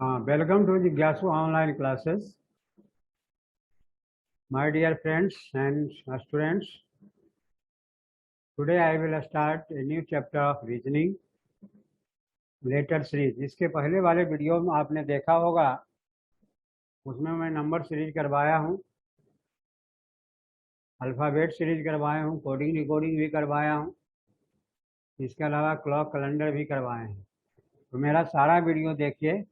Welcome to Jigyasu online classes. My dear friends and students, today I will start a new chapter of reasoning, letter series. इसके पहले वाले video में आपने देखा होगा, उसमें मैं नंबर सीरीज करवाया हूँ, अल्फ़ाबेट सीरीज करवाया हूँ, कोडिंग डिकोडिंग भी करवाया हूँ, इसके अलावा क्लॉक कैलेंडर भी करवाए हैं। तो मेरा सारा वीडियो देखिए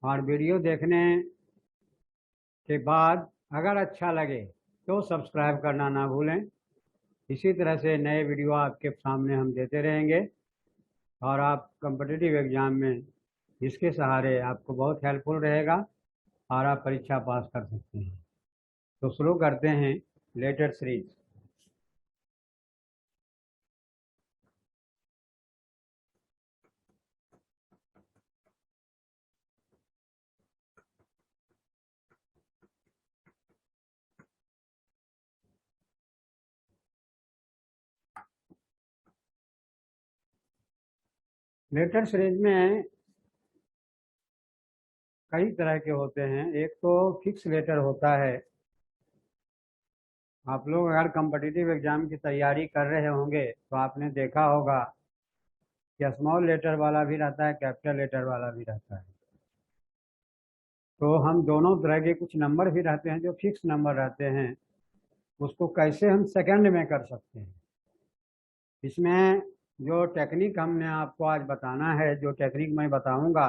और वीडियो देखने के बाद अगर अच्छा लगे तो सब्सक्राइब करना ना भूलें। इसी तरह से नए वीडियो आपके सामने हम देते रहेंगे और आप कॉम्पिटिटिव एग्ज़ाम में इसके सहारे आपको बहुत हेल्पफुल रहेगा और आप परीक्षा पास कर सकते हैं। तो शुरू करते हैं लेटर सीरीज। लेटर सीरीज में कई तरह के होते हैं। एक तो फिक्स लेटर होता है। आप लोग अगर कॉम्पिटिटिव एग्ज़ाम की तैयारी कर रहे होंगे तो आपने देखा होगा कि स्मॉल लेटर वाला भी रहता है, कैपिटल लेटर वाला भी रहता है। तो हम दोनों तरह के कुछ नंबर भी रहते हैं जो फिक्स नंबर रहते हैं, उसको कैसे हम सेकंड में कर सकते हैं। इसमें जो टेक्निक हमने आपको आज बताना है, जो टेक्निक मैं बताऊंगा,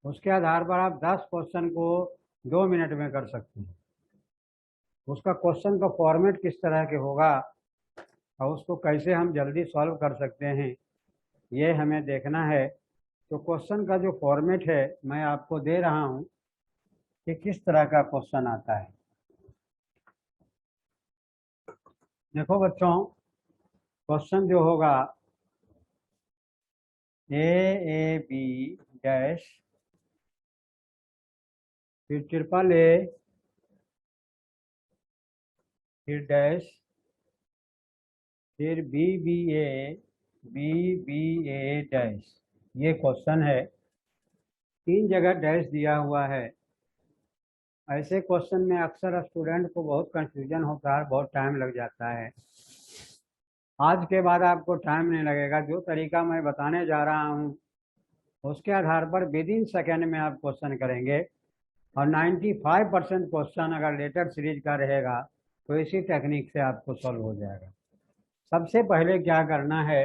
उसके आधार पर आप 10 क्वेश्चन को 2 मिनट में कर सकते हैं। उसका क्वेश्चन का फॉर्मेट किस तरह के होगा और उसको कैसे हम जल्दी सॉल्व कर सकते हैं, ये हमें देखना है। तो क्वेश्चन का जो फॉर्मेट है मैं आपको दे रहा हूँ कि किस तरह का क्वेश्चन आता है। देखो बच्चों, क्वेश्चन जो होगा ए बी डैश, फिर ट्रिपल ए, फिर डैश, फिर बी बी ए डैश, ये क्वेश्चन है। 3 जगह डैश दिया हुआ है। ऐसे क्वेश्चन में अक्सर स्टूडेंट को बहुत कंफ्यूजन होता है, बहुत टाइम लग जाता है। आज के बाद आपको टाइम नहीं लगेगा। जो तरीका मैं बताने जा रहा हूँ उसके आधार पर विद इन सेकेंड में आप क्वेश्चन करेंगे और 95% क्वेश्चन अगर लेटर सीरीज का रहेगा तो इसी टेक्निक से आपको सॉल्व हो जाएगा। सबसे पहले क्या करना है,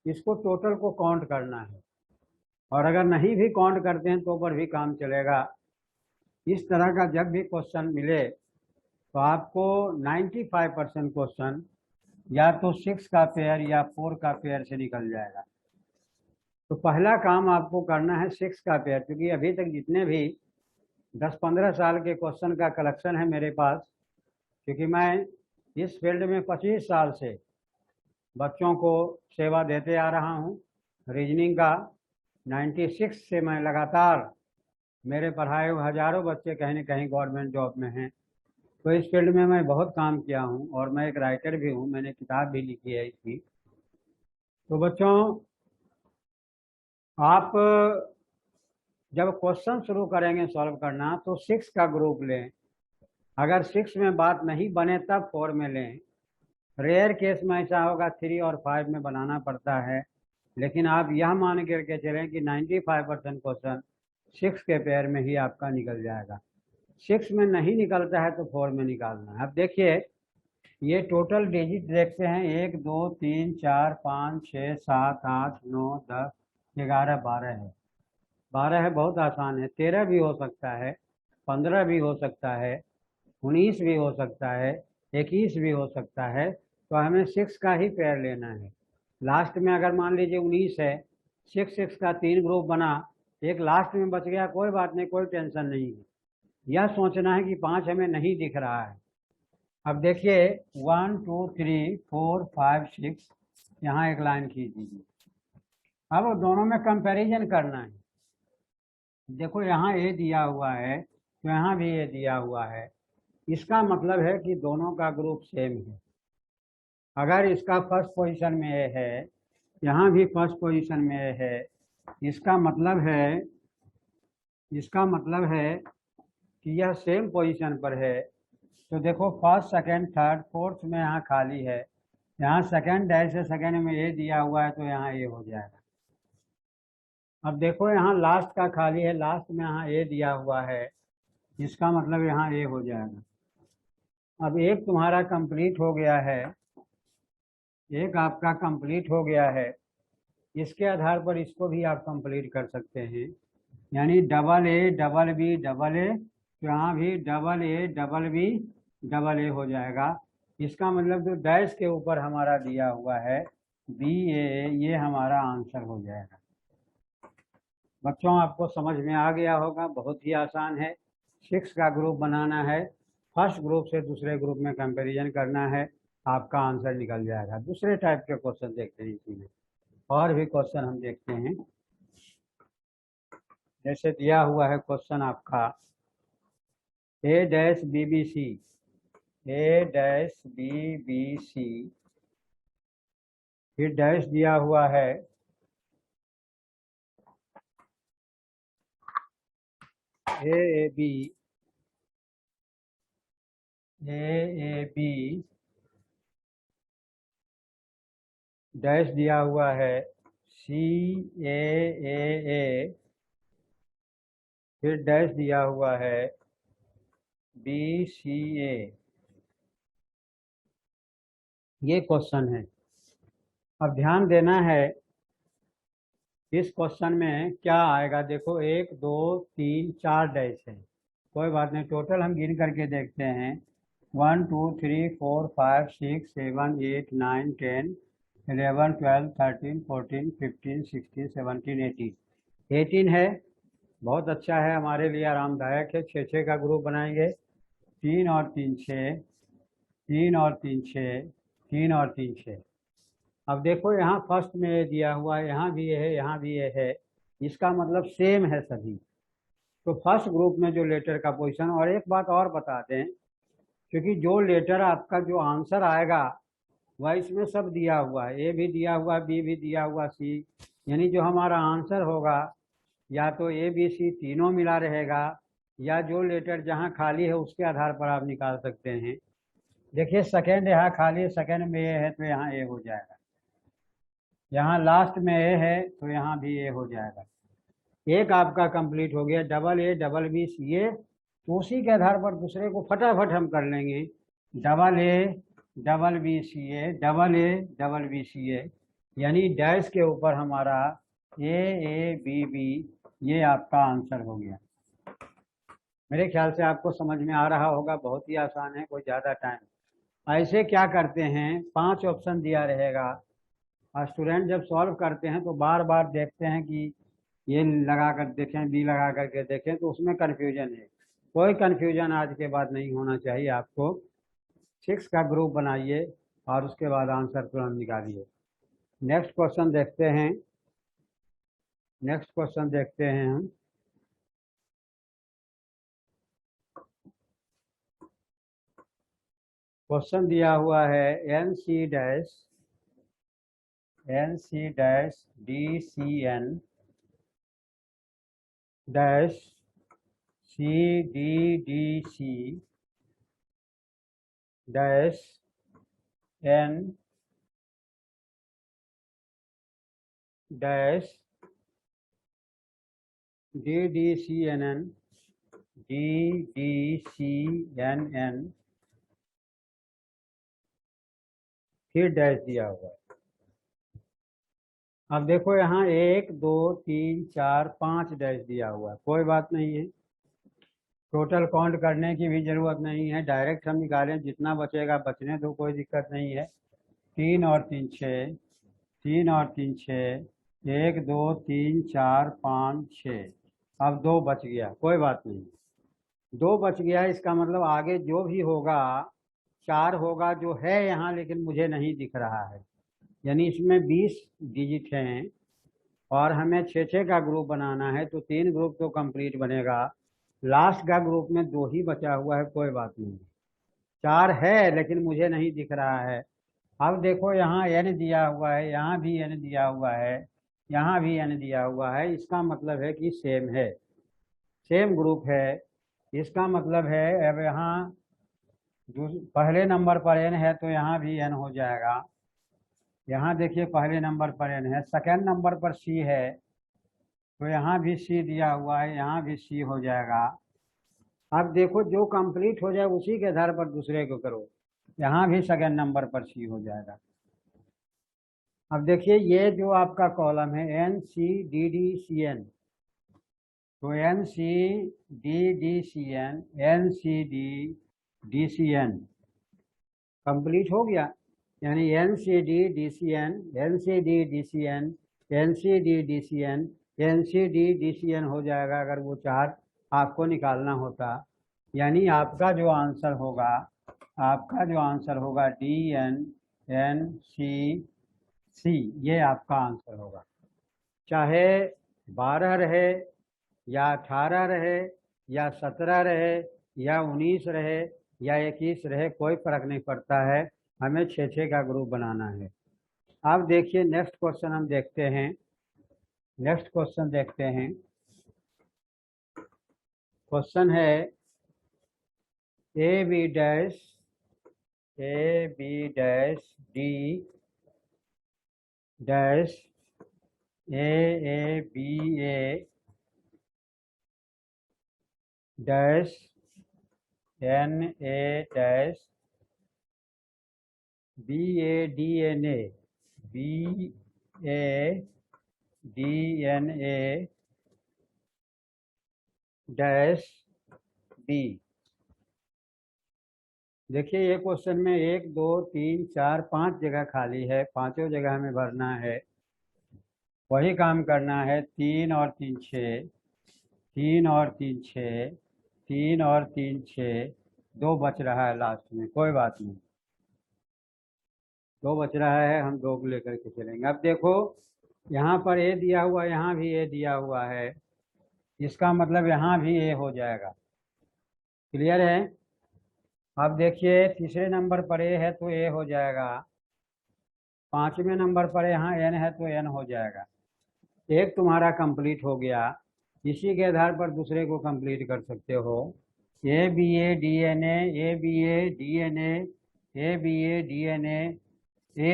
इसको टोटल को काउंट करना है और अगर नहीं भी काउंट करते हैं तो पर भी काम चलेगा। इस तरह का जब भी क्वेश्चन मिले तो आपको 95% क्वेश्चन या तो 6 का पेयर या 4 का पेयर से निकल जाएगा। तो पहला काम आपको करना है 6 का पेयर, क्योंकि अभी तक जितने भी 10-15 साल के क्वेश्चन का कलेक्शन है मेरे पास, क्योंकि मैं इस फील्ड में 25 साल से बच्चों को सेवा देते आ रहा हूँ। रीजनिंग का 96 से मैं लगातार, मेरे पढ़ाए हुए हजारों बच्चे कहीं न कहीं गवर्नमेंट जॉब में हैं। तो इस फील्ड में मैं बहुत काम किया हूँ और मैं एक राइटर भी हूँ, मैंने किताब भी लिखी है इसकी। तो बच्चों, आप जब क्वेश्चन शुरू करेंगे सॉल्व करना तो 6 का ग्रुप लें। अगर 6 में बात नहीं बने तब 4 में लें। रेयर केस में ऐसा होगा 3 और 5 में बनाना पड़ता है, लेकिन आप यह मान करके चलें कि 95% क्वेश्चन 6 के पेयर में ही आपका निकल जाएगा। 6 में नहीं निकलता है तो 4 में निकालना है। अब देखिए, ये टोटल डिजिट देखते हैं, 1 2 3 4 5 6 7 8 9 10 11 12 है। 12 है, बहुत आसान है। 13 भी हो सकता है, 15 भी हो सकता है, 19 भी हो सकता है, 21 भी हो सकता है। तो हमें 6 का ही पेयर लेना है। लास्ट में अगर मान लीजिए 19 है, 6 का 3 ग्रुप बना, एक लास्ट में बच गया, कोई बात नहीं, कोई टेंशन नहीं है। यह सोचना है कि 5 हमें नहीं दिख रहा है। अब देखिए 1 2 3 4 5 6, यहाँ एक लाइन खींच दीजिए। अब दोनों में कंपैरिजन करना है। देखो यहाँ ए दिया हुआ है तो यहाँ भी ए दिया हुआ है, इसका मतलब है कि दोनों का ग्रुप सेम है। अगर इसका फर्स्ट पोजीशन में ए है, यहाँ भी फर्स्ट पोजीशन में ए है, इसका मतलब है इसका मतलब है कि यह सेम पोजीशन पर है। तो देखो फर्स्ट सेकंड थर्ड फोर्थ में यहाँ खाली है, यहाँ सेकंड डैश है, सेकंड में ए दिया हुआ है तो यहाँ ए हो जाएगा। अब देखो यहाँ लास्ट का खाली है, लास्ट में यहाँ ए दिया हुआ है, इसका मतलब यहाँ ए हो जाएगा। अब एक तुम्हारा कंप्लीट हो गया है, एक आपका कंप्लीट हो गया है, इसके आधार पर इसको भी आप कंप्लीट कर सकते हैं, यानी double A double B double A, तो यहाँ भी double A double B double A हो जाएगा। इसका मतलब जो डैश के ऊपर हमारा दिया हुआ है बी ए, ये हमारा आंसर हो जाएगा। बच्चों आपको समझ में आ गया होगा, बहुत ही आसान है। 6 का ग्रुप बनाना है, फर्स्ट ग्रुप से दूसरे ग्रुप में कंपैरिजन करना है, आपका आंसर निकल जाएगा। दूसरे टाइप के क्वेश्चन देखते हैं इसी में, और भी क्वेश्चन हम देखते हैं। जैसे दिया हुआ है क्वेश्चन आपका A dash B B C, A dash B B C, फिर डैश दिया हुआ है A A B, A B, dash दिया हुआ है सी ए ए, फिर डैश दिया हुआ है बी सी ए। ये क्वेश्चन है। अब ध्यान देना है इस क्वेश्चन में क्या आएगा। देखो 1 2 3 4 डैश है, कोई बात नहीं, टोटल हम गिन करके देखते हैं। 1 2 3 4 5 6 7 8 9 10 11 12 13 14 15 16 17 18, 18 है। बहुत अच्छा है, हमारे लिए आरामदायक है। 6 का ग्रुप बनाएंगे, 3 और 3 6, 3 और 3 6, 3 और 3 6। अब देखो यहाँ फर्स्ट में ये दिया हुआ है, यहाँ भी ये है, यहाँ भी ये है, इसका मतलब सेम है सभी। तो फर्स्ट ग्रुप में जो लेटर का पोजीशन, और एक बात और बता दें, क्योंकि जो लेटर आपका जो आंसर आएगा वह इसमें सब दिया हुआ है, ए भी दिया हुआ है, बी भी दिया हुआ, सी, यानी जो हमारा आंसर होगा या तो ए बी सी तीनों मिला रहेगा, या जो लेटर जहाँ खाली है उसके आधार पर आप निकाल सकते हैं। देखिए सेकेंड यहाँ खाली है, सेकेंड में ए है तो यहाँ ए हो जाएगा, यहाँ लास्ट में ए है तो यहाँ भी ए हो जाएगा। एक आपका कंप्लीट हो गया, double A double B C A, तो उसी के आधार पर दूसरे को फटाफट हम कर लेंगे। Double A double B C A, double A double B C A, यानी डैश के ऊपर हमारा ए बी बी, ये आपका आंसर हो गया। मेरे ख्याल से आपको समझ में आ रहा होगा, बहुत ही आसान है, कोई ज़्यादा टाइम। ऐसे क्या करते हैं, 5 ऑप्शन दिया रहेगा, और स्टूडेंट जब सॉल्व करते हैं तो बार बार देखते हैं कि ये लगा कर देखें, बी लगा करके देखें, तो उसमें कन्फ्यूजन है। कोई कन्फ्यूजन आज के बाद नहीं होना चाहिए आपको। 6 का ग्रुप बनाइए और उसके बाद आंसर तुरंत निकालिए। नेक्स्ट क्वेश्चन देखते हैं, नेक्स्ट क्वेश्चन देखते हैं हम। क्वेश्चन दिया हुआ है N C dash D C N dash C D D C dash N dash D D C N N D D C N N, फिर डैश दिया हुआ है। अब देखो यहाँ 1 2 3 4 5 डैश दिया हुआ है, कोई बात नहीं है, टोटल काउंट करने की भी जरूरत नहीं है, डायरेक्ट हम निकालें, जितना बचेगा बचने दो, कोई दिक्कत नहीं है। 3 और 3 6, 3 और 3 6, 1 2 3 4 5 6, अब 2 बच गया, कोई बात नहीं, 2 बच गया, इसका मतलब आगे जो भी होगा 4 होगा, जो है यहाँ लेकिन मुझे नहीं दिख रहा है, यानी इसमें 20 डिजिट हैं और हमें 6 का ग्रुप बनाना है, तो 3 ग्रुप तो कंप्लीट बनेगा, लास्ट का ग्रुप में 2 ही बचा हुआ है, कोई बात नहीं, 4 है लेकिन मुझे नहीं दिख रहा है। अब देखो यहाँ n दिया हुआ है, यहाँ भी n दिया हुआ है, यहाँ भी n दिया हुआ है, इसका मतलब है कि सेम है, सेम ग्रुप है। इसका मतलब है अब यहाँ पहले नंबर पर n है तो यहाँ भी n हो जाएगा। यहाँ देखिए पहले नंबर पर n है, सेकेंड नंबर पर c है तो यहाँ भी c दिया हुआ है, यहाँ भी c हो जाएगा। अब देखो जो कंप्लीट हो जाए उसी के आधार पर दूसरे को करो। यहाँ भी सेकेंड नंबर पर c हो जाएगा। अब देखिए ये जो आपका कॉलम है N C D D C N, तो N C D C N, N C D C N complete हो गया। यानी N C D C N, N C D C N, N C D C N, N C D C N हो जाएगा अगर वो चार आपको निकालना होता। यानी आपका जो आंसर होगा, आपका जो आंसर होगा डी एन एन सी सी, ये आपका आंसर होगा। चाहे 12 रहे या 18 रहे या 17 रहे या 19 रहे या 21 रहे, कोई फर्क नहीं पड़ता है, हमें 6-6 का ग्रुप बनाना है। अब देखिए नेक्स्ट क्वेश्चन हम देखते हैं। नेक्स्ट क्वेश्चन देखते हैं। क्वेश्चन है A B dash D dash A B A dash N A dash B A D N A, B A D N A dash B. देखिए ये क्वेश्चन में 1 2 3 4 5 जगह खाली है, पांचों जगह हमें भरना है। वही काम करना है, 3 और 3 6, 3 और 3 6, 3 और 3 6, 2 बच रहा है लास्ट में, कोई बात नहीं, 2 बच रहा है, हम 2 को लेकर के चलेंगे। अब देखो यहाँ पर ए दिया हुआ, यहाँ भी ए दिया हुआ है, इसका मतलब यहाँ भी ए हो जाएगा। क्लियर है? अब देखिए तीसरे नंबर पर ए है तो ए हो जाएगा, पांचवें नंबर पर यहाँ एन है तो एन हो जाएगा। एक तुम्हारा कंप्लीट हो गया, इसी के आधार पर दूसरे को कंप्लीट कर सकते हो। A B A D N A B A D N A B A D N A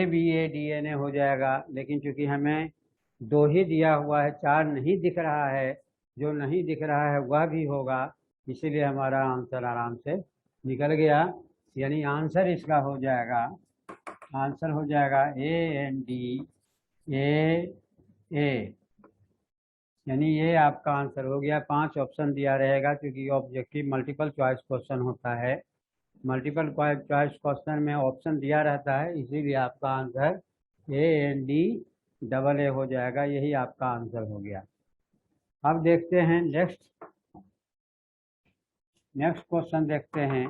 B A D N A हो जाएगा। लेकिन चूंकि हमें 2 ही दिया हुआ है, 4 नहीं दिख रहा है, जो नहीं दिख रहा है वह भी होगा, इसीलिए हमारा आंसर आराम से निकल गया। यानी आंसर इसका हो जाएगा, आंसर हो जाएगा ए एन डी ए, यानी ये आपका आंसर हो गया। 5 ऑप्शन दिया रहेगा क्योंकि ऑब्जेक्टिव मल्टीपल चॉइस क्वेश्चन होता है। मल्टीपल चॉइस क्वेश्चन में ऑप्शन दिया रहता है, इसीलिए आपका answer A N D double A हो जाएगा। यही आपका आंसर हो गया। अब देखते हैं नेक्स्ट क्वेश्चन देखते हैं।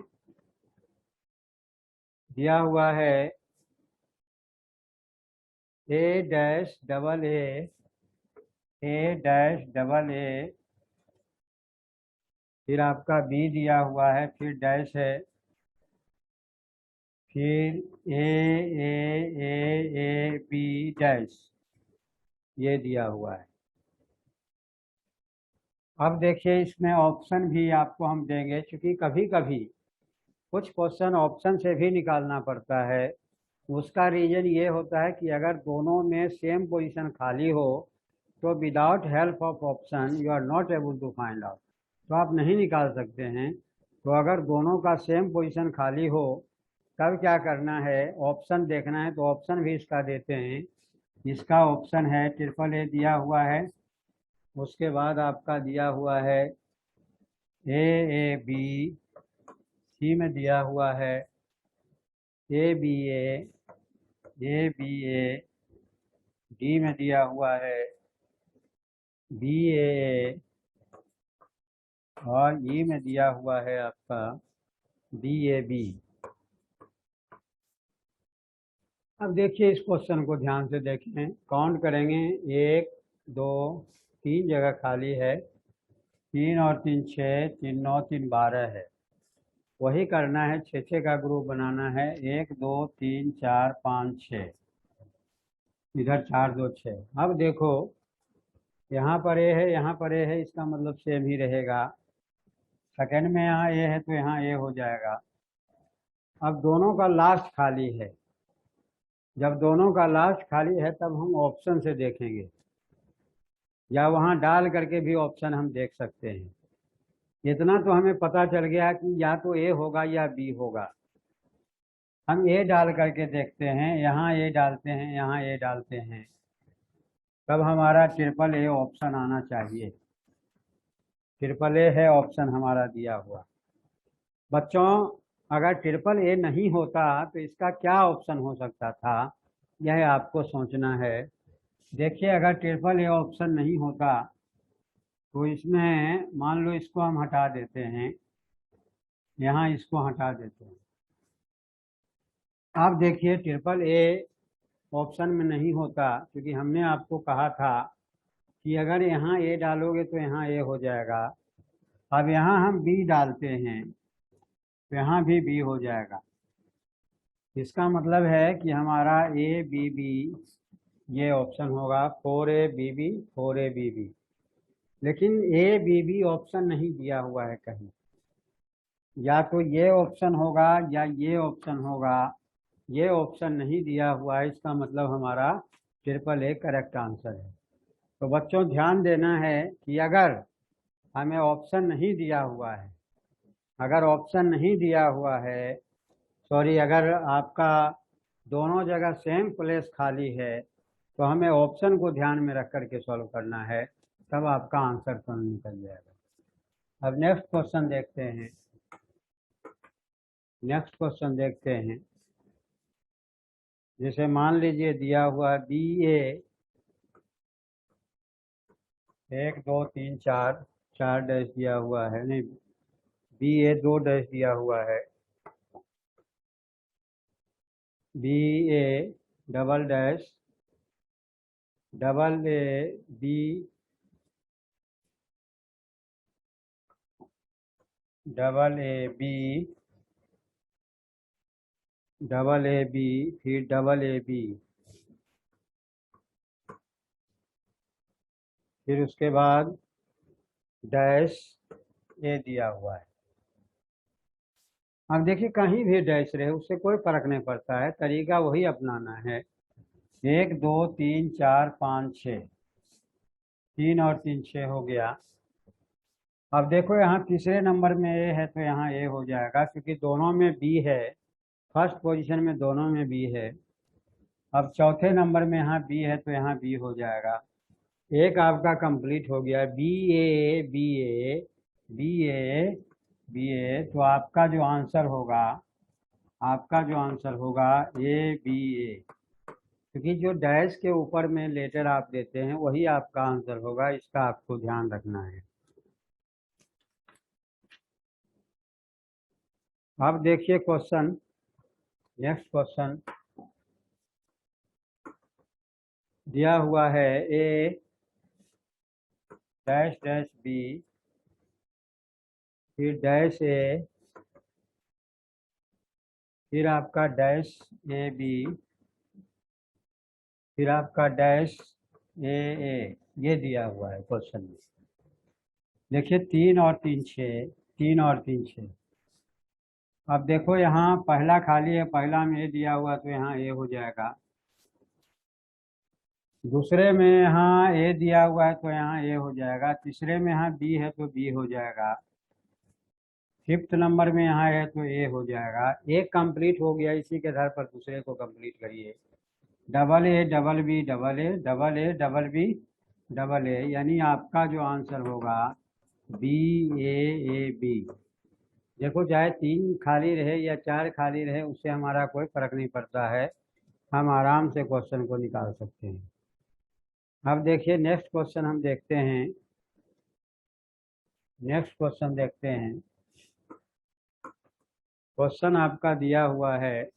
दिया हुआ है ए डैश डबल ए, फिर आपका बी दिया हुआ है, फिर डैश है, फिर ए बी डैश, ये दिया हुआ है। अब देखिए इसमें ऑप्शन भी आपको हम देंगे, क्योंकि कभी कभी कुछ क्वेश्चन ऑप्शन से भी निकालना पड़ता है। उसका रीजन ये होता है कि अगर दोनों में सेम पोजीशन खाली हो तो without help of option you are not able to find out, तो आप नहीं निकाल सकते हैं। तो अगर दोनों का सेम पोजीशन खाली हो तब क्या करना है, ऑप्शन देखना है, तो ऑप्शन भी इसका देते हैं। इसका ऑप्शन है ट्रिपल ए दिया हुआ है, उसके बाद आपका दिया हुआ है ए बी, सी में दिया हुआ है ए बी ए, डी में दिया हुआ है बी ए, और ई में दिया हुआ है आपका बी ए बी। अब देखिए इस क्वेश्चन को ध्यान से देखें, काउंट करेंगे, 1 2 3 जगह खाली है, 3 और 3 6, 3 9 3 12 है। वही करना है, 6-6 का ग्रुप बनाना है, 1 2 3 4 5 6, इधर 4 2 6। अब देखो यहाँ पर ए है, यहाँ पर ए है, इसका मतलब सेम ही रहेगा। सेकंड में यहाँ ए है तो यहाँ ए हो जाएगा। अब दोनों का लास्ट खाली है। जब दोनों का लास्ट खाली है तब हम ऑप्शन से देखेंगे, या वहाँ डाल करके भी ऑप्शन हम देख सकते हैं। इतना तो हमें पता चल गया कि या तो ए होगा या बी होगा। हम ए डाल करके देखते हैं, यहाँ ए डालते हैं, यहाँ ए डालते हैं, तब हमारा ट्रिपल ए ऑप्शन आना चाहिए। ट्रिपल ए है ऑप्शन हमारा दिया हुआ। बच्चों, अगर ट्रिपल ए नहीं होता तो इसका क्या ऑप्शन हो सकता था, यह आपको सोचना है। देखिए, अगर ट्रिपल ए ऑप्शन नहीं होता तो इसमें मान लो इसको हम हटा देते हैं, यहाँ इसको हटा देते हैं। आप देखिए, ट्रिपल ए ऑप्शन में नहीं होता क्योंकि हमने आपको कहा था कि अगर यहाँ ए डालोगे तो यहाँ ए हो जाएगा। अब यहाँ हम बी डालते हैं तो यहाँ भी बी हो जाएगा। इसका मतलब है कि हमारा ए बी बी ये ऑप्शन होगा, 4A BB 4A BB। लेकिन ए बी बी ऑप्शन नहीं दिया हुआ है कहीं, या तो ये ऑप्शन होगा या ये ऑप्शन होगा। ये ऑप्शन नहीं दिया हुआ है, इसका मतलब हमारा ट्रिपल ए करेक्ट आंसर है। तो बच्चों, ध्यान देना है कि अगर हमें ऑप्शन नहीं दिया हुआ है, अगर ऑप्शन नहीं दिया हुआ है, सॉरी, अगर आपका दोनों जगह सेम प्लेस खाली है तो हमें ऑप्शन को ध्यान में रख करके सॉल्व करना है, तब आपका आंसर तो निकल जाएगा। अब नेक्स्ट क्वेश्चन देखते हैं। नेक्स्ट क्वेश्चन देखते हैं। जैसे मान लीजिए दिया हुआ बी ए 1 2 3 4, 4 डैश दिया हुआ है, नहीं, बी ए 2 डैश दिया हुआ है। B A double dash double A B double A B double A B फिर डबल ए बी, फिर उसके बाद डैश ए दिया हुआ है। अब देखिए, कहीं भी डैश रहे उससे कोई फर्क नहीं पड़ता है, तरीका वही अपनाना है। 1 2 3 4 5 6, 3 और 3 6 हो गया। अब देखो, यहाँ तीसरे नंबर में ए है तो यहाँ ए हो जाएगा क्योंकि दोनों में बी है। फर्स्ट पोजीशन में दोनों में बी है। अब चौथे नंबर में यहाँ बी है तो यहाँ बी हो जाएगा। एक आपका कंप्लीट हो गया, B A B A B A B A. तो आपका जो आंसर होगा, आपका जो आंसर होगा ए बी ए, क्योंकि जो डैश के ऊपर में लेटर आप देते हैं वही आपका आंसर होगा। इसका आपको ध्यान रखना है। अब देखिए क्वेश्चन, नेक्स्ट क्वेश्चन दिया हुआ है ए डैश डैश बी फिर डैश ए फिर आपका डैश ए बी फिर आपका डैश ए ए, ये दिया हुआ है क्वेश्चन में। देखिए, 3 और 3 6, 3 और 3 6। अब देखो, यहाँ पहला खाली है, पहला में ए दिया हुआ तो यहाँ ए हो जाएगा। दूसरे में यहाँ ए दिया हुआ है तो यहाँ ए हो जाएगा। तीसरे में यहाँ बी है तो बी हो जाएगा। फिफ्थ नंबर में यहाँ है तो ए हो जाएगा। एक कंप्लीट हो गया, इसी के आधार पर दूसरे को कंप्लीट करिए। Double A double B double A double A double B double A, यानी आपका जो आंसर होगा बी ए बी। देखो, चाहे 3 खाली रहे या 4 खाली रहे उससे हमारा कोई फर्क नहीं पड़ता है, हम आराम से क्वेश्चन को निकाल सकते हैं। अब देखिए, नेक्स्ट क्वेश्चन हम देखते हैं। नेक्स्ट क्वेश्चन देखते हैं। क्वेश्चन आपका दिया हुआ है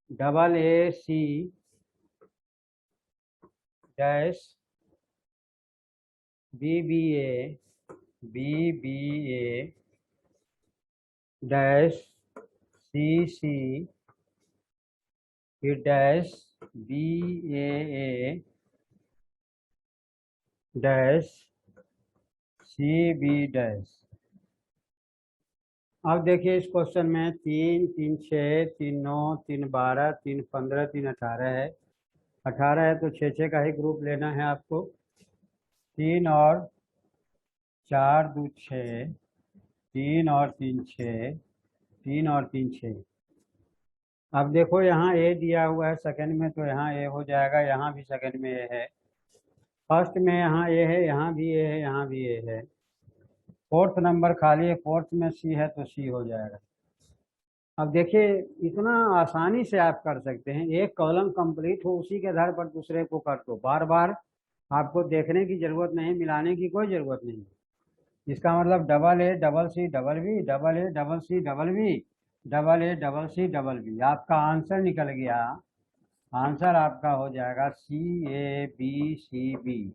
double A C dash B B A B B A dash C C फिर dash B A dash C B dash. अब देखिए इस क्वेश्चन में 3 3 6 3 9 3 12 3 15 3 18 है। 18 है तो 6 का ही ग्रुप लेना है आपको। 3 और 4 2 6, 3 और 3 6, 3 और 3 6। अब देखो यहाँ ए दिया हुआ है सेकंड में, तो यहाँ ए हो जाएगा, यहाँ भी सेकंड में ए है, फर्स्ट में यहाँ ए है, यहाँ भी ए है, यहाँ भी ए है, फोर्थ नंबर खाली है, फोर्थ में सी है तो सी हो जाएगा। अब देखिए इतना आसानी से आप कर सकते हैं, एक कॉलम कंप्लीट हो उसी के आधार पर दूसरे को कर दो, बार बार आपको देखने की जरूरत नहीं, मिलाने की कोई जरूरत नहीं। इसका मतलब double A double C double B, double A double C double B, double A double C double B, आपका आंसर निकल गया। आंसर आपका हो जाएगा CABCB,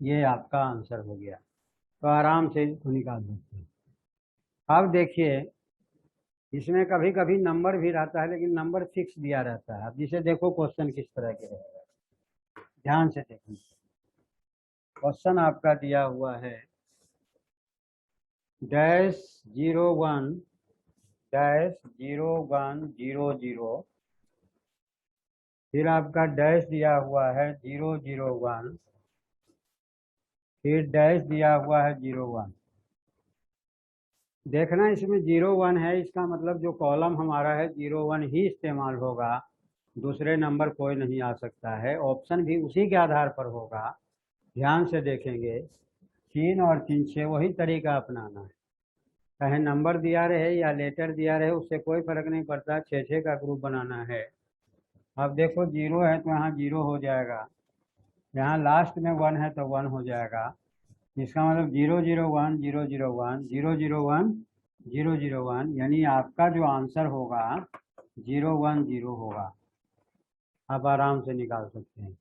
ये आपका आंसर हो गया। तो आराम से इसको निकाल सकते हैं। अब देखिए इसमें कभी कभी नंबर भी रहता है, लेकिन नंबर फिक्स दिया रहता है। अब जिसे देखो क्वेश्चन किस तरह के रहेगा, ध्यान से देखिए। क्वेश्चन आपका दिया हुआ है डैश 01 डैश 0100, फिर आपका डैश दिया हुआ है 001, फिर डैश दिया हुआ है 01। देखना इसमें 01 है, इसका मतलब जो कॉलम हमारा है 01 ही इस्तेमाल होगा, दूसरे नंबर कोई नहीं आ सकता है, ऑप्शन भी उसी के आधार पर होगा। ध्यान से देखेंगे 3 और 3 6 वही तरीका अपनाना है, चाहे नंबर दिया रहे या लेटर दिया रहे उससे कोई फर्क नहीं पड़ता, 6 का ग्रुप बनाना है। अब देखो 0 है तो यहाँ 0 हो जाएगा, यहाँ लास्ट में 1 है तो 1 हो जाएगा। इसका मतलब 001 001 001 001, यानी आपका जो आंसर होगा 010 होगा। आप आराम से निकाल सकते हैं।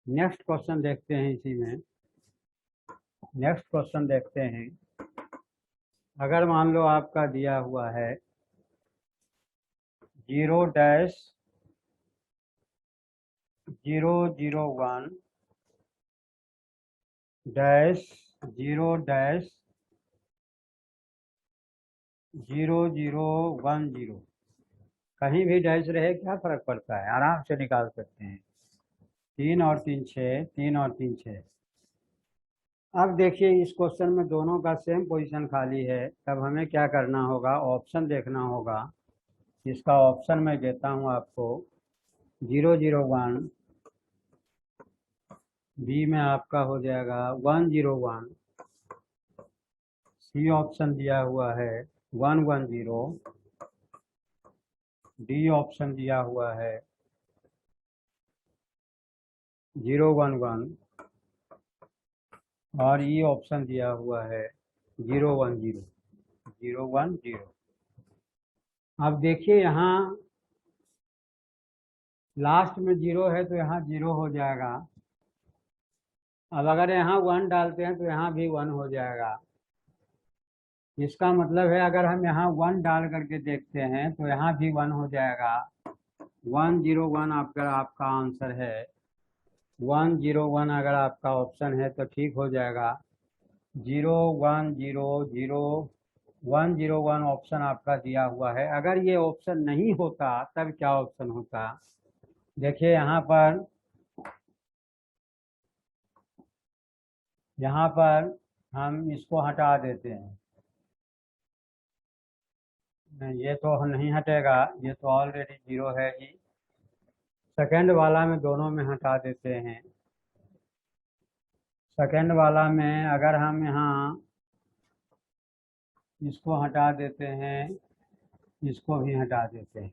नेक्स्ट क्वेश्चन देखते हैं इसी में। नेक्स्ट क्वेश्चन देखते हैं। अगर मान लो आपका दिया हुआ है 0 डैश 001 डैश 0 डैश 0010, कहीं भी डैश रहे क्या फर्क पड़ता है, आराम से निकाल सकते हैं। 3 और 3 6, 3 और 3 6। अब देखिए इस क्वेश्चन में दोनों का सेम पोजीशन खाली है, तब हमें क्या करना होगा, ऑप्शन देखना होगा। इसका ऑप्शन मैं देता हूँ आपको, 001, बी में आपका हो जाएगा 101, सी ऑप्शन दिया हुआ है 110, डी ऑप्शन दिया हुआ है 011, और ई ऑप्शन दिया हुआ है 010 010। अब देखिए यहाँ लास्ट में 0 है तो यहाँ 0 हो जाएगा। अब अगर यहाँ 1 डालते हैं तो यहाँ भी 1 हो जाएगा। इसका मतलब है अगर हम यहाँ 1 डाल करके देखते हैं तो यहाँ भी 1 हो जाएगा। 101 आपका आंसर है। 101 अगर आपका ऑप्शन है तो ठीक हो जाएगा। 101 ऑप्शन आपका दिया हुआ है। अगर ये ऑप्शन नहीं होता तब क्या ऑप्शन होता, देखिए यहाँ पर हम इसको हटा देते हैं, नहीं ये तो नहीं हटेगा, ये तो ऑलरेडी 0 है जी। सेकंड वाला में दोनों में हटा देते हैं। सेकंड वाला में अगर हम यहाँ इसको हटा देते हैं, इसको भी हटा देते हैं।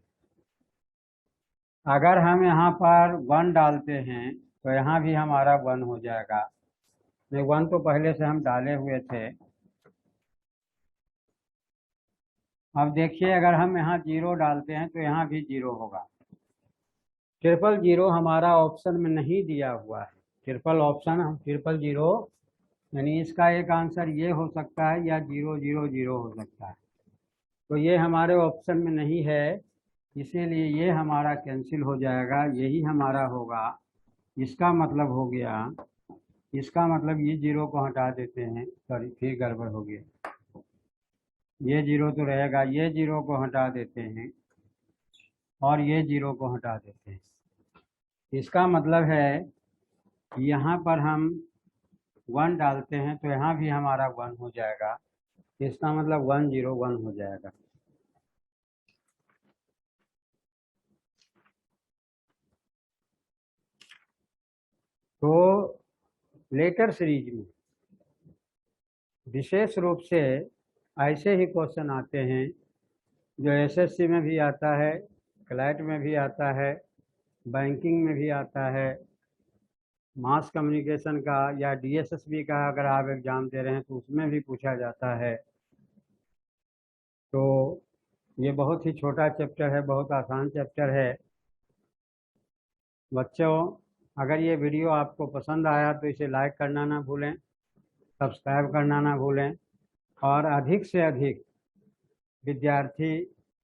अगर हम यहाँ पर 1 डालते हैं तो यहाँ भी हमारा 1 हो जाएगा। नहीं 1 तो पहले से हम डाले हुए थे। अब देखिए अगर हम यहाँ 0 डालते हैं तो यहाँ भी 0 होगा। 000 हमारा ऑप्शन में नहीं दिया हुआ है। ट्रिपल ऑप्शन 000, यानी इसका एक आंसर ये हो सकता है या 000 हो सकता है। तो ये हमारे ऑप्शन में नहीं है, इसीलिए ये हमारा कैंसिल हो जाएगा, यही हमारा होगा। इसका मतलब हो गया इसका मतलब ये जीरो को हटा देते हैं, सॉरी फिर गड़बड़ हो गया, ये जीरो तो रहेगा, ये जीरो को हटा देते हैं और ये जीरो को हटा देते हैं। इसका मतलब है यहाँ पर हम 1 डालते हैं तो यहाँ भी हमारा 1 हो जाएगा, इसका मतलब 101 हो जाएगा। तो लेटर सीरीज में विशेष रूप से ऐसे ही क्वेश्चन आते हैं जो एसएससी में भी आता है, क्लैट में भी आता है, बैंकिंग में भी आता है, मास कम्युनिकेशन का या डीएसएसबी का अगर आप एग्ज़ाम दे रहे हैं तो उसमें भी पूछा जाता है। तो ये बहुत ही छोटा चैप्टर है, बहुत आसान चैप्टर है। बच्चों, अगर ये वीडियो आपको पसंद आया तो इसे लाइक करना ना भूलें, सब्सक्राइब करना ना भूलें और अधिक से अधिक विद्यार्थी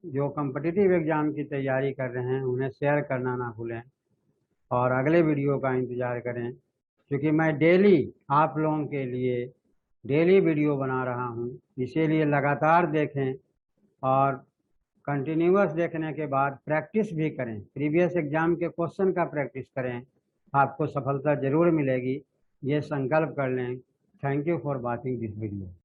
जो कॉम्पिटिटिव एग्ज़ाम की तैयारी कर रहे हैं उन्हें शेयर करना ना भूलें और अगले वीडियो का इंतज़ार करें, क्योंकि मैं डेली आप लोगों के लिए डेली वीडियो बना रहा हूँ। इसीलिए लगातार देखें और कंटिन्यूअस देखने के बाद प्रैक्टिस भी करें, प्रीवियस एग्ज़ाम के क्वेश्चन का प्रैक्टिस करें, आपको सफलता ज़रूर मिलेगी, ये संकल्प कर लें। Thank you for watching this video.